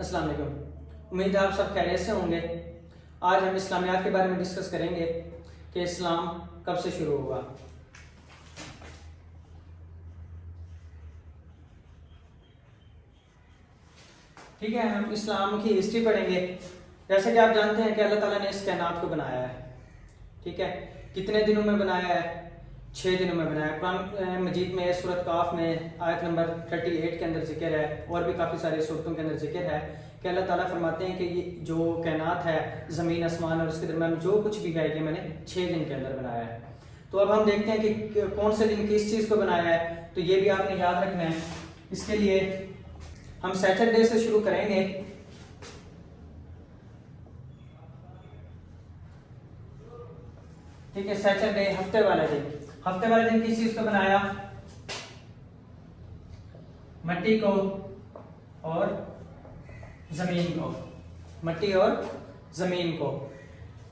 अस्सलाम वालेकुम। उम्मीद है आप सब खैरियत से होंगे। आज हम इस्लामियात के बारे में डिस्कस करेंगे कि इस्लाम कब से शुरू हुआ। ठीक है, हम इस्लाम की हिस्ट्री पढ़ेंगे। जैसे कि आप जानते हैं कि अल्लाह ताला ने इस कायनात को बनाया है। ठीक है, कितने दिनों में बनाया है? 6 दिनों में बनाया। कुरान मजीद में सूरत काफ में आयत नंबर 38 के अंदर जिक्र है, और भी काफ़ी सारी सूरतों के अंदर जिक्र है कि अल्लाह ताला फरमाते हैं कि ये जो कायनात है, ज़मीन आसमान और उसके दरमियान जो कुछ भी है, ये मैंने 6 दिन के अंदर बनाया है। तो अब हम देखते हैं कि कौन से दिन किस चीज़ को बनाया है, तो ये भी आपने याद रखना है। इसके लिए हम सैटरडे से शुरू करेंगे। ठीक है, सैटरडे हफ्ते वाले दिन। हफ्ते वाले दिन किस चीज को बनाया? मिट्टी को और जमीन को। मिट्टी और जमीन को।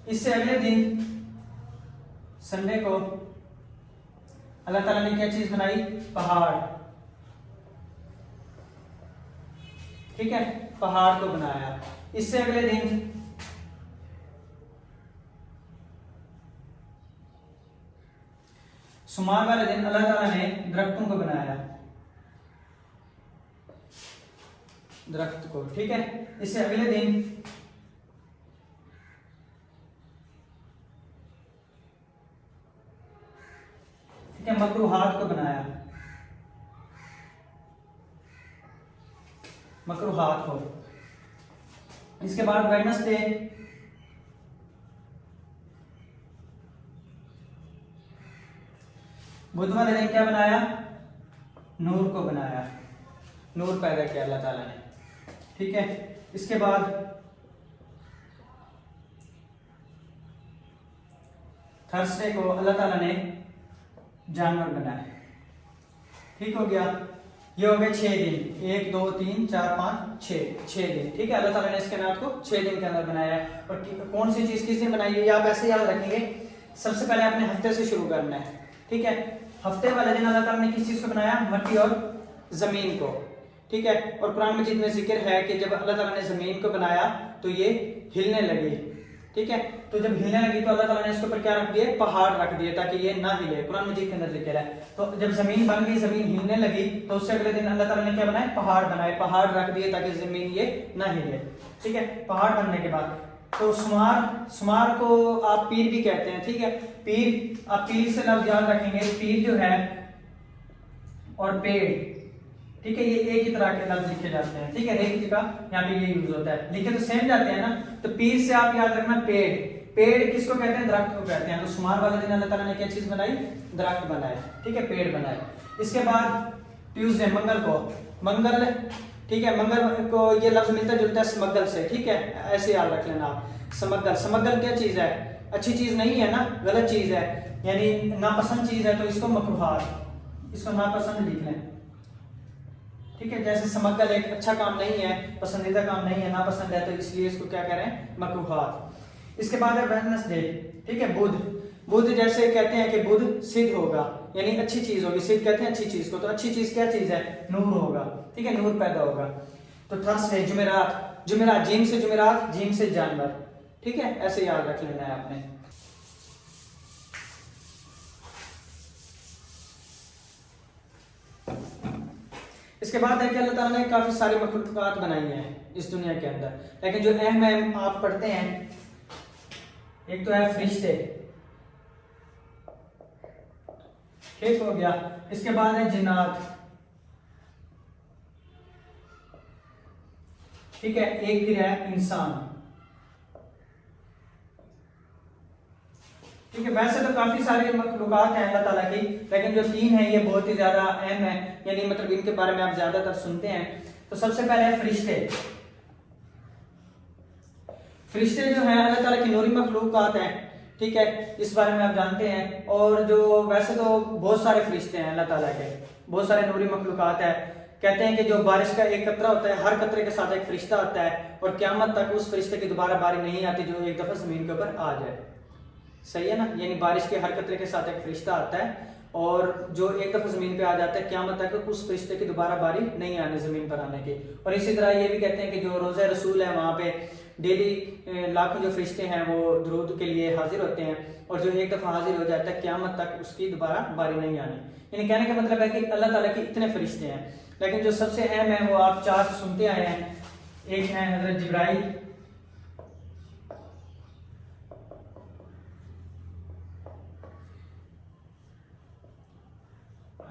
इससे अगले दिन संडे को अल्लाह ताला ने क्या चीज बनाई? पहाड़। ठीक है, पहाड़ को बनाया। इससे अगले दिन सोमवार वाले दिन अल्लाह ताला ने दरख्तों को बनाया, दरख्त को। ठीक है, इससे अगले दिन ठीक है मकरूहात को बनाया, मकरूहात को। इसके बाद वेडनेसडे बुध वाले दिन क्या बनाया? नूर को बनाया, नूर पैदा किया अल्लाह ताला ने। ठीक है, इसके बाद थर्सडे को अल्लाह ताला ने जानवर बनाया। ठीक हो गया, ये हो गए 6 दिन। 1 2 3 4 5 6 दिन। ठीक है, अल्लाह ताला ने इस कायनात को 6 दिन के अंदर बनाया है। और कौन सी चीज किसने बनाई है, ये आप ऐसे याद रखेंगे। सबसे पहले आपने हफ्ते से शुरू करना है। ठीक है, हफ्ते वाले दिन अल्लाह ताला ने किस चीज को बनाया? मिट्टी और जमीन को। ठीक है, और कुरान मजीद में जिक्र है कि जब अल्लाह ताला ने जमीन को बनाया तो ये हिलने लगी। ठीक है, तो जब हिलने लगी तो अल्लाह ताला ने इसके ऊपर क्या रख दिए? पहाड़ रख दिए, ताकि ये ना हिले। कुरान मजीद के अंदर जिक्र है। तो जब जमीन बन गई, जमीन हिलने लगी, तो उससे अगले दिन अल्लाह ताला ने क्या बनाए? पहाड़ बनाए। पहाड़ रख दिए ताकि जमीन ये ना हिले। ठीक है, पहाड़ बनने के बाद तो सुमार को आप पीर भी कहते हैं। ठीक है, पीर, आप पीर से लफ्ज याद रखेंगे। पीर जो है और पेड़, ठीक है, ये एक ही तरह के लफ्ज लिखे जाते हैं। ठीक है, एक ही जगह यहाँ पे ये यूज होता है, लिखे तो सेम जाते हैं ना। तो पीर से आप याद रखना पेड़। पेड़ किसको कहते हैं? दरख्त को कहते हैं। तो सुमार वाले दिन अल्लाह ताला ने क्या चीज बनाई? दरख्त बनाए। ठीक है, पेड़ बनाए। इसके बाद ट्यूसडे, मंगल को, मंगल, ठीक है, मंगल को ये लफ्ज मिलता जुलता है समगल से। ठीक है, ऐसे याद रख लेना आप। समगल, समगल क्या चीज है? अच्छी चीज नहीं है ना, गलत चीज है, यानी नापसंद चीज है, तो इसको मकरूहात, इसको नापसंद लिख लें। ठीक है, जैसे समगल एक अच्छा काम नहीं है, पसंदीदा काम नहीं है, नापसंद है, तो इसलिए इसको क्या कह रहे हैं? मकरूहात। इसके बाद है वेडनेसडे। ठीक है, बुध। बुध जैसे कहते हैं कि बुध सिद्ध होगा, यानी अच्छी चीज होगी। सिद्ध कहते हैं अच्छी चीज को, तो अच्छी चीज क्या चीज है? नूर होगा। ठीक है, नूर पैदा होगा। तो थर्सडे, जुमेरात। जुमेरात, जीम से जुमेरात, जीम से जानवर। ठीक है, ऐसे याद रख लेना है आपने। इसके बाद है कि अल्लाह ताला ने काफी सारी मखलूकात बनाई हैं इस दुनिया के अंदर, लेकिन जो अहम अहम आप पढ़ते हैं, एक तो है फरिश्ते। ठीक हो गया। इसके बाद है जिन्नात। ठीक है, एक फिर है इंसान। ठीक है, वैसे तो काफी सारी मखलूकात हैं अल्लाह ताला की, लेकिन जो 3 है ये बहुत ही ज्यादा अहम है, यानी मतलब इनके बारे में आप ज्यादातर सुनते हैं। तो सबसे पहले है फरिश्ते। फरिश्ते जो है अल्लाह ताला की नूरी मखलूकात हैं। ठीक है, इस बारे में आप जानते हैं। और जो वैसे तो बहुत सारे फरिश्ते हैं अल्लाह ताला के, बहुत सारे नूरी मखलूकात है। कहते हैं कि जो बारिश का एक कतरा होता है, हर कतरे के साथ एक फरिश्ता आता है, और क़यामत तक उस फरिश्ते की दोबारा बारी नहीं आती जो एक दफा जमीन के ऊपर आ जाए। सही है ना, यानी बारिश के हर कतरे के साथ एक फरिश्ता आता है, और जो एक दफा जमीन पे आ जाता है क़यामत तक उस फरिश्ते की दोबारा बारी नहीं आनी जमीन पर आने की। और इसी तरह ये भी कहते हैं कि जो रोज़ा रसूल है वहाँ पे डेली लाखों जो फरिश्ते हैं वो दुरूद के लिए हाजिर होते हैं, और जो एक दफा हाजिर हो जाता है क़यामत तक उसकी दोबारा बारी नहीं आनी। यानी कहने का मतलब है कि अल्लाह ताला के इतने फरिश्ते हैं, लेकिन जो सबसे अहम है वो आप 4 सुनते आए हैं। एक है हजरत जिब्राइल,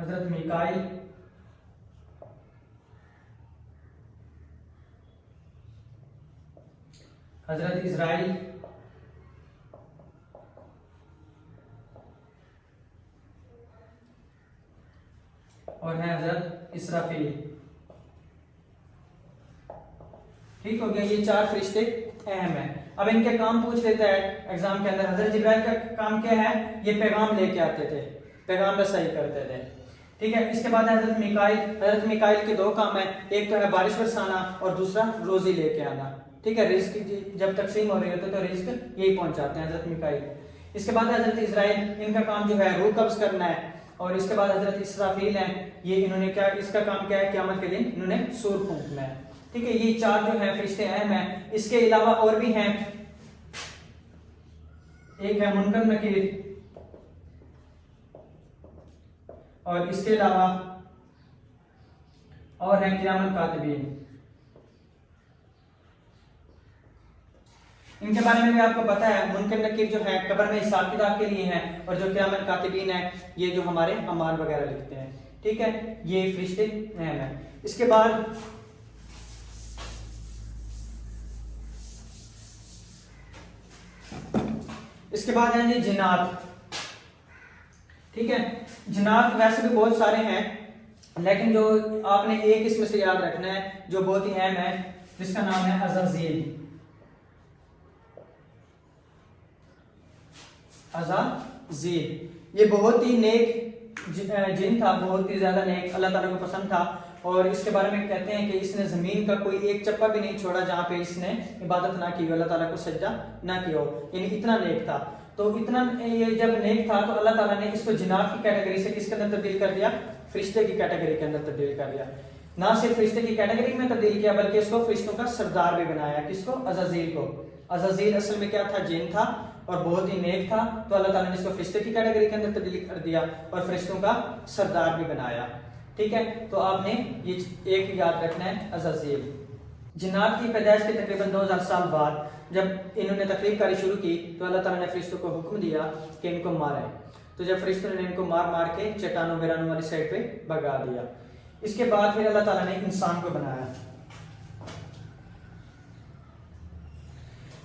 हजरत मीकाईल, हजरत इजराइल, और है हजरत इसराफील। ठीक हो गया, ये 4 फरिश्ते अहम है। अब इनके काम पूछ लेता है एग्जाम के अंदर। हजरत जिब्राइल का काम क्या है? ये पैगाम लेके आते थे, पैगाम रसाई करते थे। ठीक है, इसके बाद हजरत मिकाईल। हजरत मिकाईल के 2 काम है, एक तो है बारिश बरसाना और दूसरा रोजी लेके आना। ठीक है, रिस्क जब तकसीम हो रही होती है तो रिस्क यही पहुंचाते हैं हजरत मिकाईल। इसके बाद हजरत इजराइल, इनका काम जो है रूह कब्ज करना है। और इसके बाद हजरत इसराफील हैं, ये इन्होंने क्या, इसका काम क्या है? क़यामत के दिन इन्होंने सूर फूंकना है। ठीक है, ये 4 जो है फरिश्ते अहम हैं। इसके अलावा और भी हैं, एक है मुनकर नकीर, और इसके अलावा और है क़यामत कातिबीन। इनके बारे में भी आपको पता है, मुनकर नकीर जो है कब्र में हिसाब किताब के लिए है, और जो क़यामत कातिबीन है ये जो हमारे अमाल वगैरह लिखते हैं। ठीक है, ये फरिश्ते अहम है। इसके बाद है जी जिन्नात। ठीक है, जिन्नात वैसे भी बहुत सारे हैं, लेकिन जो आपने एक इसमें से याद रखना है जो बहुत ही अहम है, जिसका नाम है अज़ाज़ील। अज़ाज़ील ये बहुत ही नेक जिन था, बहुत ही ज्यादा नेक, अल्लाह ताला को पसंद था। और इसके बारे में कहते हैं कि इसने जमीन का कोई एक चप्पा भी नहीं छोड़ा जहां पे इसने इबादत ना की हो, अल्लाह ताला को सजदा ना किया हो, यानी इतना नेक था। तो इतना ये जब नेक था तो अल्लाह ताला ने इसको जिन्नात की कैटेगरी से किसके अंदर तब्दील कर दिया? फरिश्ते की कैटेगरी के अंदर तब्दील कर दिया। ना सिर्फ फरिश्ते की कैटेगरी में तब्दील किया, बल्कि इसको फरिश्तों का सरदार भी बनाया। किसको? अज़ाज़ील को। अज़ाज़ील असल में क्या था? जिन था और बहुत ही नेक था, तो अल्लाह ताला ने इसको फरिश्ते की कैटेगरी के अंदर तब्दील कर दिया और फरिश्तों का सरदार भी बनाया। ठीक है, तो आपने ये एक याद रखना है, अज़ाज़ील। जिन्नात की पैदाइश के तकरीबन 2000 साल बाद जब इन्होंने तकलीफ कारी शुरू की तो अल्लाह ताला ने फरिश्तों को हुक्म दिया कि इनको मारें। तो जब फरिश्तों ने इनको मार मार के चट्टानों वीरानों वाली साइड पे भगा दिया। इसके बाद फिर अल्लाह ताला ने इंसान को बनाया।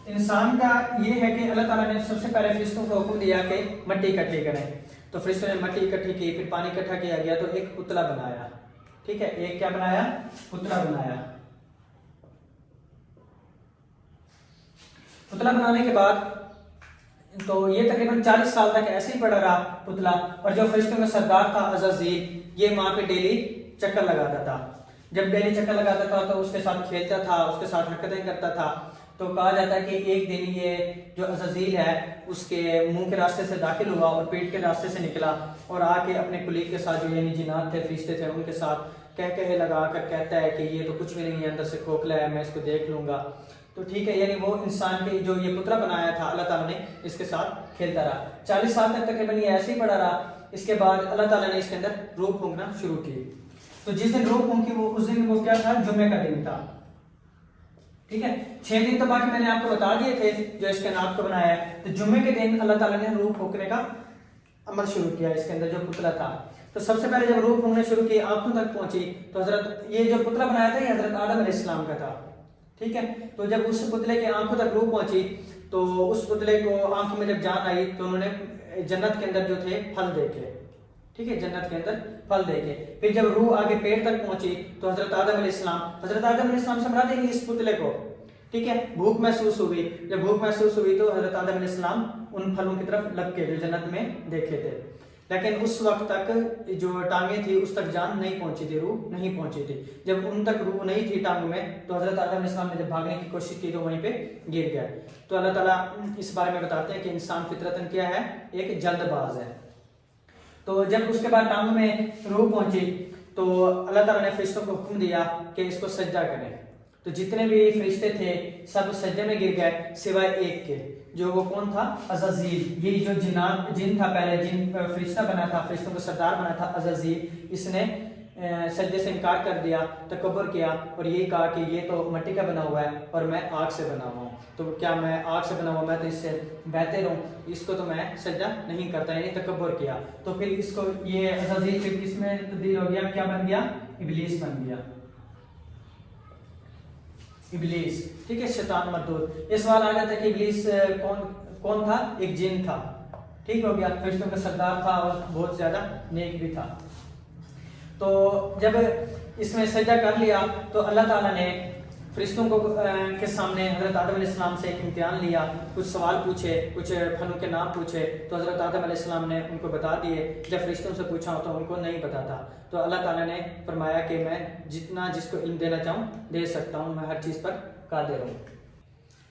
इंसान का ये है कि अल्लाह ताला ने सबसे पहले फरिश्तों को हुक्म दिया कि मट्टी इकट्ठी करें। तो फरिश्तों ने मट्टी इकट्ठी की, फिर पानी इकट्ठा किया गया, तो एक पुतला बनाया। ठीक है, एक क्या बनाया? पुतला बनाया। पुतला बनाने के बाद तो ये तकरीबन 40 साल तक ऐसे ही पड़ा रहा पुतला। और जो फरिश्तों का सरदार था अज़ाज़ील, ये वहां पे डेली चक्कर लगाता था। जब डेली चक्कर लगाता था तो उसके साथ खेलता था, उसके साथ हरकतें करता था। तो कहा जाता है कि एक दिन ये जो अज़ाज़ील है उसके मुंह के रास्ते से दाखिल हुआ और पेट के रास्ते से निकला और आके अपने कुलीग के साथ, जो यानी जिन्नात थे, फरिश्ते थे, उनके साथ कह लगा कर कहता है कि ये तो कुछ भी नहीं है, अंदर से खोखला है, मैं इसको देख लूंगा। तो ठीक है, यानी वो इंसान के जो ये पुतला बनाया था अल्लाह ताला ने इसके साथ खेलता रहा। 40 साल तक तकरीबन ये ऐसे ही पड़ा रहा। इसके बाद अल्लाह ताला ने इसके अंदर रूह फूंकना शुरू की। तो जिस दिन रूह फूंकी वो उस दिन वो क्या था? जुम्मे का दिन था। ठीक है, 6 दिन तो बाकी मैंने आपको बता दिए थे जो इसके नाम को बनाया है। तो जुम्मे के दिन अल्लाह ताला ने रूह फूंकने का अमल शुरू किया। इसके अंदर जो पुतला था, तो सबसे पहले जब रूह फूंकने शुरू की, आंखों तक पहुंची, तो हजरत ये जो पुतला बनाया था ये हजरत आदम अलैहिस्सलाम का था। ठीक है, तो जब उस पुतले के आंखों तक रूह पहुंची तो उस पुतले को आंखों में जब जान आई तो उन्होंने जन्नत के अंदर जो थे फल देखे। ठीक है, जन्नत के अंदर फल देखे। फिर जब रूह आगे पेट तक पहुंची तो हजरत आदम अलैहिस्सलाम से मरा देंगे इस पुतले को। ठीक है, भूख महसूस हुई। जब भूख महसूस हुई तो हजरत आदम अलैहिस्सलाम उन फलों की तरफ लपके जो जन्नत में देखे थे, लेकिन उस वक्त तक जो टांगे थी उस तक जान नहीं पहुंची थी, रूह नहीं पहुंची थी। जब उन तक रूह नहीं थी टांगों में तो हजरत आदम अलैहिस्सलाम ने जब भागने की कोशिश की तो वहीं पे गिर गया। तो अल्लाह ताला इस बारे में बताते हैं कि इंसान फितरतन क्या है? एक जल्दबाज है। तो जब उसके बाद टांगों में रूह पहुंची तो अल्लाह ताला ने फरिश्तों को हुक्म दिया कि इसको सजदा करें। तो जितने भी फरिश्ते थे सब सजदे में गिर गए सिवाय एक के, जो वो कौन था? अज़ाज़ील। ये जो जिन था, पहले जिन फरिश्ता बना था, फरिश्तों का सरदार बना था अज़ाज़ील, इसने सजदे से इनकार कर दिया, तकब्बुर किया और यही कहा कि ये तो मिट्टी का बना हुआ है और मैं आग से बना हुआ हूँ, तो क्या मैं आग से बना हुआ, मैं तो इससे बेहतर हूँ, इसको तो मैं सजदा नहीं करता, यानी तकब्बुर किया। तो फिर इसको ये अज़ाज़ील फिर इसमें तब्दील हो गया, क्या बन गया? इब्लीस बन गया, इब्लीस। ठीक है, शैतान मरदूद। इस सवाल आ जाता है कि इब्लीस कौन था? एक जिन था। ठीक हो गया, फरिश्तों का सरदार था और बहुत ज्यादा नेक भी था। तो जब इसमें सजदा कर लिया तो अल्लाह ताला ने फरिश्तों को के सामने हज़रत आदम अलैहिस्सलाम से एक इम्तिहान लिया, कुछ सवाल पूछे, कुछ फलों के नाम पूछे, तो हज़रत आदम अलैहिस्सलाम ने उनको बता दिए। जब फरिश्तों से पूछा तो उनको नहीं पता था, तो अल्लाह ताला ने फरमाया कि मैं जितना जिसको इल्म देना चाहूँ दे सकता हूँ, मैं हर चीज़ पर कादिर हूँ।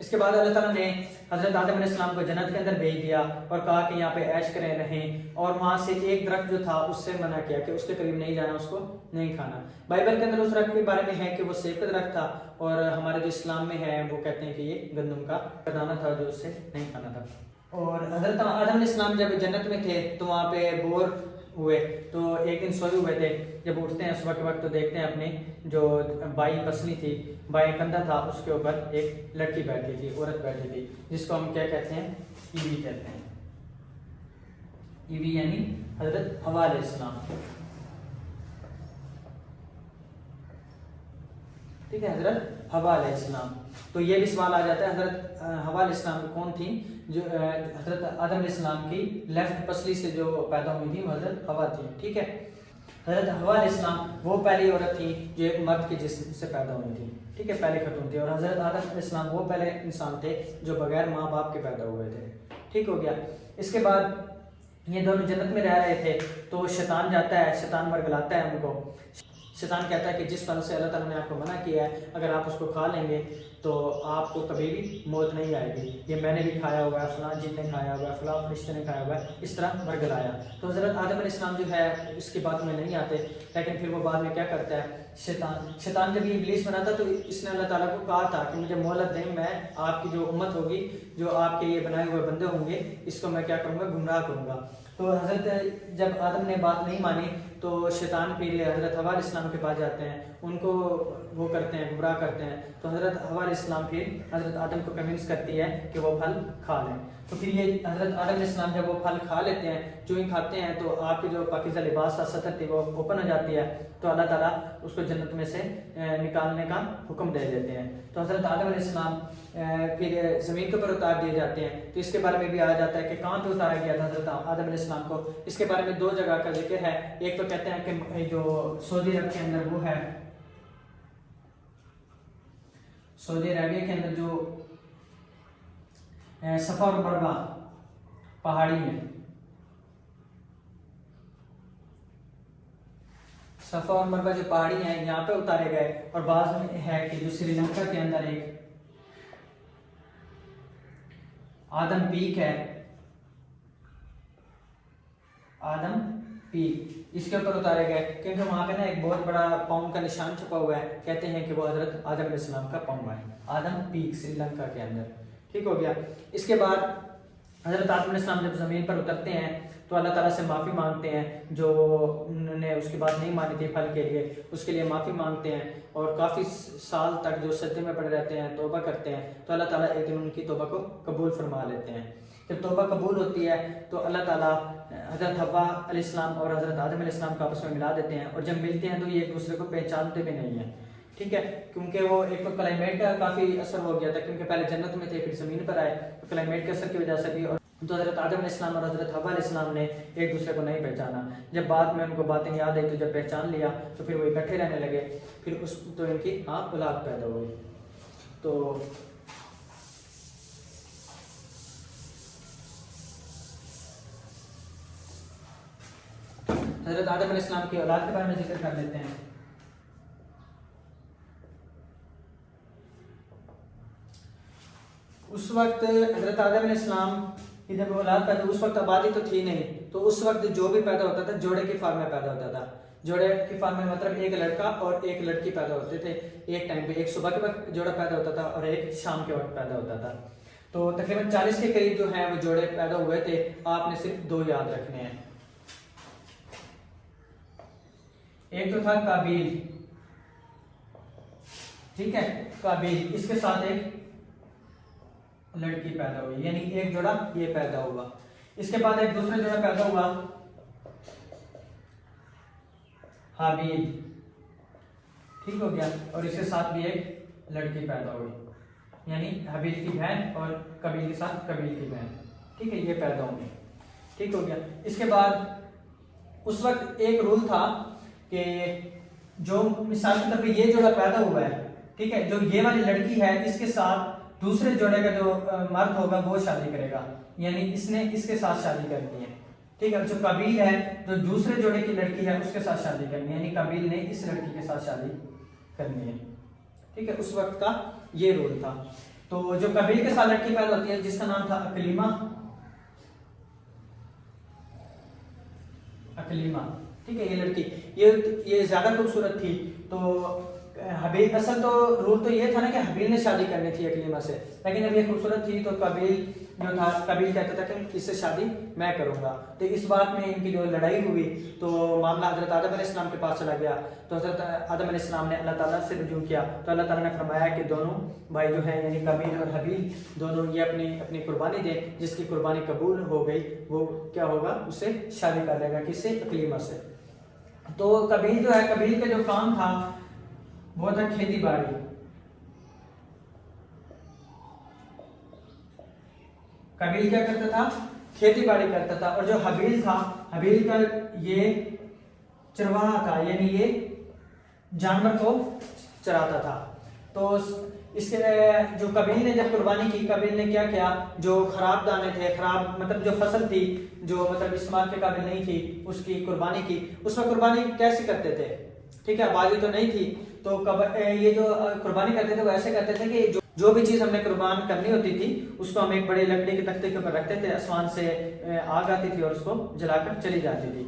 इसके बाद अल्लाह ताला ने हज़रत आदम अलैहिस्सलाम को जन्नत के अंदर भेज दिया और कहा कि यहाँ पे ऐश करें रहें, और वहाँ से एक दरख्त जो था उससे मना किया कि उसके करीब नहीं जाना, उसको नहीं खाना। बाइबल के अंदर उस दरख्त के बारे में है कि वो सेब का दरख्त था, और हमारे जो इस्लाम में है वो कहते हैं कि ये गंदम का दाना था जो उससे नहीं खाना था। और हज़रत आदम अलैहिस्सलाम जब जन्नत में थे तो वहाँ पे बोर हुए, तो एक दिन सोए हुए थे, जब उठते हैं सुबह के वक्त तो देखते हैं अपनी जो बाई पसली थी, बाई कंधा था, उसके ऊपर एक लड़की बैठी थी, औरत बैठी थी, जिसको हम क्या कहते हैं? ईवी कहते हैं। ईवी यानी हजरत हवा अलैहिस्सलाम। ठीक है, हजरत हवा अलैहिस्सलाम। तो ये भी सवाल आ जाता है, हजरत हवा अलैहिस्सलाम कौन थी? जो हजरत आदम अलैहिस्सलाम की लेफ्ट पसली से जो पैदा हुई थी वो हजरत हवा थी। ठीक है, हजरत हवा अलैहिस्सलाम वो पहली औरत थी जो एक मर्द के जिस्म से पैदा हुई थी। ठीक है, पहले खतून थी। और हजरत आदम अलैहिस्सलाम वो पहले इंसान थे जो बगैर माँ बाप के पैदा हुए थे। ठीक हो गया। इसके बाद ये दोनों जन्नत में रह रहे थे, तो शैतान जाता है, शैतान वर्गलाता है उनको। शैतान कहता है कि जिस फल से अल्लाह ताला ने आपको मना किया है, अगर आप उसको खा लेंगे तो आपको कभी भी मौत नहीं आएगी, ये मैंने भी खाया हुआ है, फलां जिन ने खाया हुआ है, फलां फरिश्ते ने खाया हुआ है, इस तरह वर्गलाया। तो हज़रत आदम अलैहिस्सलाम जो है इसकी बात में नहीं आते, लेकिन फिर वो बाद में क्या करता है? शैतान जब ये इब्लीस बना था तो इसने अल्लाह ताला को कहा था कि मुझे मोहलत दें, मैं आपकी जो उम्मत होगी, जो आपके ये बनाए हुए बंदे होंगे, इसको मैं क्या करूँगा? गुमराह करूँगा। तो हज़रत जब आदम ने बात नहीं मानी तो शैतान फिर हज़रत हवा अलैहिस्सलाम के पास जाते हैं, उनको वो करते हैं, गुमराह करते हैं। तो हज़रत हवा अलैहिस्सलाम फिर हज़रत आदम को कन्विंस करती है कि वो फल खा लें। तो फिर ये हज़रत आदम अलैहिस्सलाम जब वो फल खा लेते हैं, जो ही खाते हैं तो आपके जो पाकीज़ा लिबास था, सतर थी, वो ओपन हो जाती है, तो अल्लाह ताला उसको जन्नत में से निकालने का हुक्म दे देते हैं। तो हज़रत आदम अलैहिस्सलाम फिर ज़मीन के ऊपर उतार दिए जाते हैं। तो इसके बारे में भी आ जाता है कि कहाँ पे उतारा गया था हज़रत आदम अलैहिस्सलाम को। इसके बारे में दो जगह का जिक्र है। एक तो कहते हैं कि जो सऊदी अरब के अंदर वो है, सऊदी अरेबिया के अंदर जो सफ़ा और मरवा पहाड़ी है, सफ़ा और मरवा जो पहाड़ी है यहाँ पे उतारे गए। और बाद में है कि जो श्रीलंका के अंदर एक आदम पीक है, आदम पीक, इसके ऊपर उतारे गए क्योंकि वहां पे ना एक बहुत बड़ा पाँव का निशान छुपा हुआ है। कहते हैं कि वो हजरत आदम अलैहिस्सलाम का पाँव है, आदम पीक श्रीलंका के अंदर। ठीक हो गया। इसके बाद हजरत आदम अलैहिस्सलाम जब ज़मीन पर उतरते हैं तो अल्लाह ताला से माफ़ी मांगते हैं, जो उन्होंने उसकी बात नहीं मानी थी फल के लिए, उसके लिए माफ़ी मांगते हैं और काफ़ी साल तक जो सजदे में पड़े रहते हैं, तौबा करते हैं। तो अल्लाह ताला एक दिन उनकी तौबा को कबूल फरमा लेते हैं। जब तौबा कबूल होती है तो अल्लाह ताला हज़रत हव्वा अलैहिस्सलाम और हज़रत आदम अलैहिस्सलाम को आपस में मिला देते हैं, और जब मिलते हैं तो ये एक दूसरे को पहचानते भी नहीं हैं। ठीक है, क्योंकि वो एक तो क्लाइमेट का काफ़ी असर हो गया था, क्योंकि पहले जन्नत में थे फिर ज़मीन पर आए, तो क्लाइमेट के असर की वजह से भी। और तो हज़रत आदम अलैहिस्सलाम और हज़रत हव्वा अलैहिस्सलाम ने एक दूसरे को नहीं पहचाना। जब बाद में उनको बातें याद आई तो जब पहचान लिया तो फिर वो इकट्ठे रहने लगे, फिर उस तो इनकी औलाद पैदा हुई। तो हज़रत आदम अलैहिस्सलाम की औलाद के बारे में जिक्र कर लेते हैं। उस वक्त हज़रत आदम अलैहिस्सलाम कि जब औलाद पैदा, उस वक्त आबादी तो थी नहीं, तो उस वक्त जो भी पैदा होता था जोड़े की फॉर्म में पैदा होता था। जोड़े की फॉर्म में मतलब एक लड़का और एक लड़की पैदा होते थे एक टाइम पे, एक सुबह के वक्त जोड़ा पैदा होता था और एक शाम के वक्त पैदा होता था। तो तकरीबन 40 के करीब जो है वो जोड़े पैदा हुए थे। आपने सिर्फ 2 याद रखने हैं। एक तो था काबिल, ठीक है, काबिल, इसके साथ एक लड़की पैदा हुई, यानी एक जोड़ा ये पैदा हुआ। इसके बाद एक दूसरा जोड़ा पैदा हुआ हाबिल, ठीक हो गया, और इसके साथ भी एक लड़की पैदा हुई, यानी हाबिल की बहन और कबील के साथ कबील की बहन, ठीक है, ये पैदा होंगे, ठीक हो गया। इसके बाद उस वक्त एक रूल था कि जो मिसाल के तौर पे ये जोड़ा पैदा हुआ है, ठीक है, जो ये वाली लड़की है इसके साथ दूसरे जोड़े का जो मर्द होगा वो शादी करेगा, यानी इसने इसके साथ शादी करनी है, ठीक है। जो कबील है, जो दूसरे जोड़े की लड़की है उसके साथ शादी करनी है, यानी कबील ने इस लड़की के साथ शादी करनी है, ठीक है। उस वक्त का ये रूल था। तो जो कबील के साथ लड़की पैदा होती है जिसका नाम था अकलीमा, अकलीमा, ठीक है, ये लड़की ये ज्यादा खूबसूरत थी। तो हबील, असल तो रूल तो ये था ना कि हबील ने शादी करनी थी अकलीमा से, लेकिन अब ये खूबसूरत थी तो कबील जो था, कबील कहता था कि इससे शादी मैं करूंगा। तो इस बात में इनकी जो लड़ाई हुई तो मामला हजरत आदम अलैहिस्सलाम के पास चला गया। तो हजरत आदम अलैहिस्सलाम ने अल्लाह ताला से रुजू किया, तो अल्लाह ताला ने फरमाया कि दोनों भाई जो है यानी कबील और हबील दोनों ये अपनी अपनी कुर्बानी दें, जिसकी कुर्बानी कबूल हो गई वो क्या होगा, उससे शादी कर लेगा, किससे, अकलीमा से। तो कबील जो है, कबील का जो काम था वो था खेती बाड़ी। कबील क्या करता था, खेती बाड़ी करता था। और जो हबील था, हबील का ये चरवाहा था, यानी ये जानवर को चराता था। तो इसके जो कबील ने जब कुर्बानी की, कबील ने क्या किया, जो खराब दाने थे, खराब मतलब जो फसल थी जो मतलब इस्तेमाल के काबिल नहीं थी, उसकी कुर्बानी की। उसमें कुर्बानी कैसे करते थे, ठीक है, आबादी तो नहीं थी, तो ये जो कुर्बानी करते थे वो ऐसे करते थे कि जो भी चीज हमने कुर्बान करनी होती थी उसको हम एक बड़े लकड़ी के तख्ते के ऊपर रखते थे, आसमान से आग आती थी और उसको जलाकर चली जाती थी।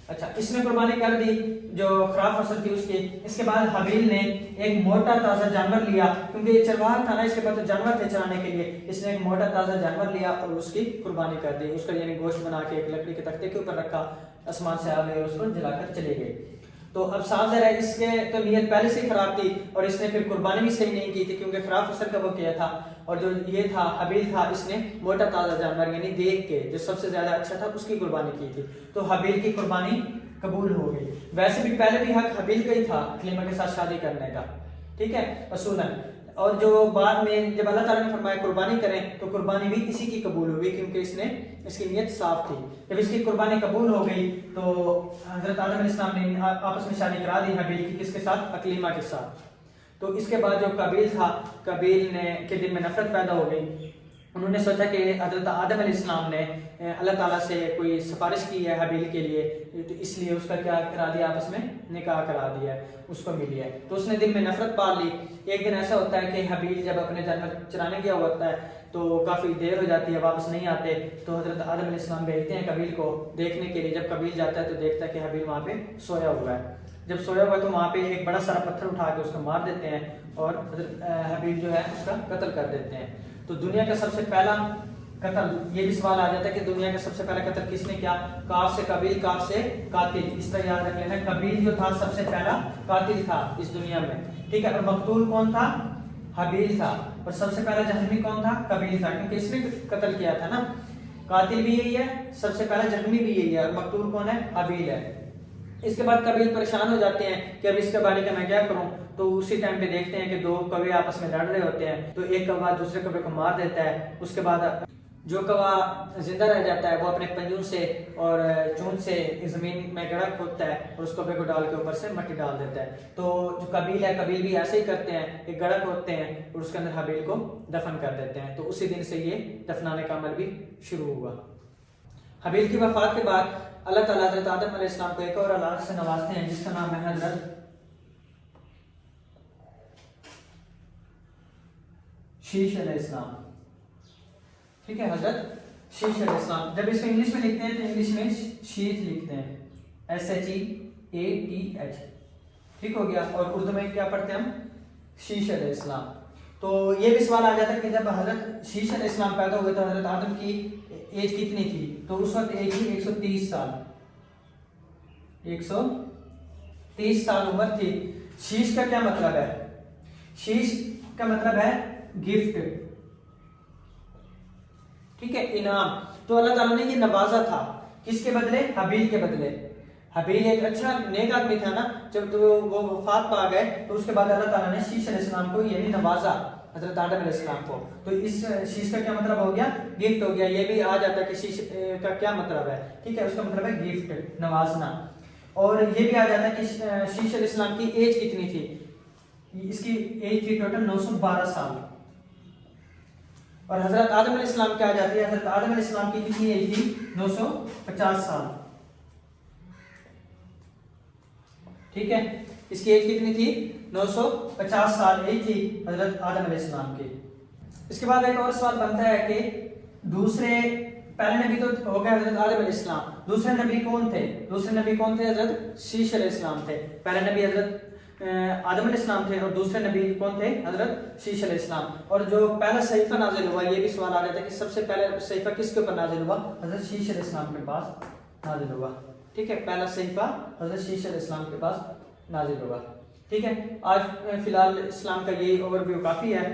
अच्छा, इसने कुर्बानी कर दी जो खराब फसल थी उसकी। इसके बाद हबील ने एक मोटा ताजा जानवर लिया, क्योंकि ये चरवाहा था ना, इसके पास तो जानवर थे चराने के लिए। इसने एक मोटा ताजा जानवर लिया और उसकी कुर्बानी कर दी, उसका यानी गोश्त बना के एक लकड़ी के तख्ते के ऊपर रखा, आसमान से आग आई और उसको जलाकर चले गए। तो अब साफ ज़रा है इसके तो नीयत पहले से ही खराब थी और इसने फिर कुर्बानी भी सही नहीं की थी, क्योंकि खराब फसल का वो किया था। और जो ये था हबील था, इसने मोटा ताजा जानवर यानी देख के जो सबसे ज्यादा अच्छा था उसकी कुर्बानी की थी। तो हबील की कुर्बानी कबूल हो गई। वैसे भी पहले भी हक हबील का ही था अकलीमा के साथ शादी करने का, ठीक है, असूलन। और जो बाद में जब अल्लाह ताला ने फरमाया कुर्बानी करें, तो कुर्बानी भी इसी की कबूल हुई, क्योंकि इसने इसकी नीयत साफ थी। जब इसकी कुर्बानी कबूल हो गई तो हजरत आदम अलैहिस्सलाम ने आपस में शादी करा दी हबील की, किसके साथ, अकलीमा के साथ। तो इसके बाद जो कबील था, कबील ने के दिल में नफरत पैदा हो गई। उन्होंने सोचा कि हजरत आदम अलैहिस्सलाम ने अल्लाह ताला से कोई सिफारिश की है हबील के लिए, तो इसलिए उसका क्या करा दिया, आपस में निकाह करा दिया, उसको मिली है। तो उसने दिल में नफरत पाल ली। एक दिन ऐसा होता है कि हबील जब अपने जानवर चराने गया होता है तो काफ़ी देर हो जाती है, वापस नहीं आते। तो हजरत आदम अलैहिस्सलाम भेजते हैं कबील को देखने के लिए। जब कबील जाता है तो देखता है कि हबील वहाँ पे सोया हुआ है। जब सोया हुआ है तो वहाँ पे एक बड़ा सारा पत्थर उठा के उसको मार देते हैं और हबील जो है उसका कत्ल कर देते हैं। तो दुनिया का सबसे पहला कत्ल, ये भी सवाल आ जाता है कि दुनिया का सबसे पहला कत्ल किसने किया, काफ से कबील, काफ से कातिल। इस तरह याद रख लेना, कबील जो था सबसे पहला कातिल था इस दुनिया में, ठीक है। और मकतूल कौन था, हबील था। और सबसे पहला जख्मी कौन था, कबील था, क्योंकि इसने कत्ल किया था ना। कातिल भी यही है, सबसे पहला जख्मी भी यही है, और मकतूल कौन है, हबील है। इसके बाद कबील परेशान हो जाते हैं कि अब इसके बारे में मैं क्या करूं। तो उसी टाइम पे देखते हैं कि दो कौवे आपस में लड़ रहे होते हैं। तो एक कौवा दूसरे कौवे को मार देता है। उसके बाद जो कौवा जिंदा रह जाता है वो अपने पंजों से और चूंच से जमीन में गड़ा खोदता है और उस कौवे को डाल के ऊपर से मिट्टी डाल देता है। तो जो कबील है, कबील भी ऐसे ही करते हैं, एक गड़ा खोदते हैं और उसके अंदर हबील को दफन कर देते हैं। तो उसी दिन से ये दफनाने का अमल भी शुरू हुआ। हबील की वफात के बाद अल्लाह ताला हज़रत आदम अलैहिस्सलाम को एक और औलाद से नवाजते हैं जिसका नाम है हज़रत शीश अलैहिस्सलाम, ठीक है, हज़रत शीश अलैहिस्सलाम। जब इसको इंग्लिश में लिखते हैं तो इंग्लिश में शीश लिखते हैं, SHEATH, ठीक हो गया। और उर्दू में क्या पढ़ते हैं हम, शीश अलैहिस्सलाम। तो ये भी सवाल आ जाता है कि जब हजरत शीश अलैहिस्सलाम पैदा हुए तो हजरत आदम की एज कितनी थी, तो उस वक्त एज थी 130 साल, 130 साल उम्र थी। शीश का क्या मतलब है, शीश का मतलब है गिफ्ट, ठीक है, इनाम। तो अल्लाह ताला ने ये नवाजा था, किसके बदले, हाबील के बदले। हाबील एक अच्छा नेक आदमी था ना, जब तो वो वफात पा गए तो उसके बाद अल्लाह ताला ने शीश अलैहिस्सलाम को यानी नवाजा हजरत आदम अलैहिस्सलाम को। तो इस शीश का क्या मतलब हो गया, गिफ्ट हो गया। ये भी आ जाता है कि शीश का क्या मतलब है, ठीक है, उसका मतलब है गिफ्ट, नवाजना। और ये भी आ जाता है कि शीश अलैहिस्सलाम की एज कितनी थी, इसकी एज थी टोटल 912 साल। और हजरत आदम अलैहिस्सलाम क्या आ जाती है, हजरत आदम अलैहिस्सलाम की कितनी एज थी, 950 साल, ठीक है। इसकी एज कितनी थी, 950 साल एज थी हजरत आदम अलैहिस्सलाम की। इसके बाद एक और सवाल बनता है कि दूसरे, पहले नबी तो हो गया हजरत आदम अलैहिस्सलाम, दूसरे नबी कौन थे, दूसरे नबी कौन थे, हजरत शीश अलैहिस्सलाम थे। पहले नबी हजरत आदम अलैहिस्सलाम थे और दूसरे नबी कौन थे, हजरत शीश अलैहिस्सलाम। और जो पहला सहीफा नाजिल हुआ, ये भी सवाल आ जाता है कि सबसे पहले सहीफा किसके ऊपर नाजिल हुआ, हजरत शीश अलैहिस्सलाम के पास नाजिल हुआ, ठीक है। पहला सहीफा हजरत शीश अलैहिस्सलाम के पास नाजिल हुआ, ठीक है। आज फिलहाल इस्लाम का ये ओवरव्यू काफी है।